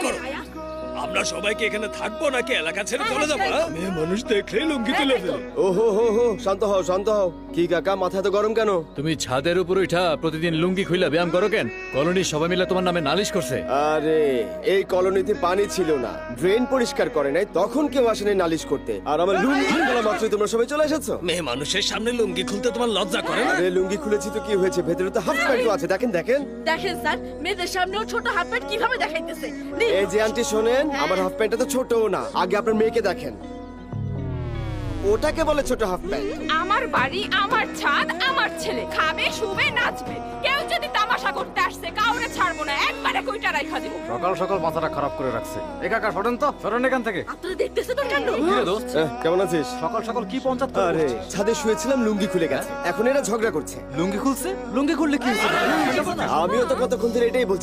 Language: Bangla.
করো। আমরা সবাইকে এখানে থাকবো নাকি এলাকা ছেড়ে চলে যাবো? মেয়ে মানুষ দেখলেই লুঙ্গি তুলে ফেলে। ওহো হো হো, শান্ত হও শান্ত হও। কি কাকা, মাথা তো গরম কেন? তুমি ছাদের উপর উঠা প্রতিদিন লুঙ্গি খুইলা ব্যায়াম করো কেন? কলোনির সবাই মিলে তোমার নামে নালিশ করছে। আরে এই কলোনিতে পানি ছিল না, ড্রেন পরিষ্কার করে নাই, তখন কেউ আসেনি নালিশ করতে। আর আমার লুঙ্গি খোলা মাত্রই তোমরা সবাই চলে এসেছো। মেয়ে মানুষের সামনে লুঙ্গি খুলতে তোমার লজ্জা করে না? আরে লুঙ্গি খুলেছি তো কি হয়েছে, ভেতরে তো হাফ প্যান্টও আছে, দেখেন দেখেন। দেখেন স্যার, মেয়েদের সামনেও ছোট হাফ প্যান্ট কিভাবে দেখাইতেছে। এই যে আন্টি শোনেন, আমার হাফ প্যান্টটা তো ছোটও না, আগে আপনার মেয়েকে দেখেন, ওটাকে বলে ছোট হাফ প্যান্ট। আমার বাড়ি, আমার ছাদ, আমার ছেলে খাবে, শুবে, নাচবে। কেউ যদি তামাশা করতে আসছে কাউরে ছাড়বো না, একবারে কইটা রাইখা দিব। সকাল সকাল মাথাটা খারাপ করে রাখছে। এ কাকা সরেন তো, সরেন এখান থেকে। আপনারা দেখতেছে তোর কাণ্ড। কি রে দোস্ত, কেমন আছিস? সকাল সকাল কি পঞ্চায়েত করে আরে বসছিস? ছাদে শুয়েছিলাম, লুঙ্গি খুলে গেছে, এখন এরা ঝগড়া করছে। লুঙ্গি খুলছে? লুঙ্গি খুললে কি হয়েছে? আমিও তো কতক্ষণ ধরে এটাই বলছি।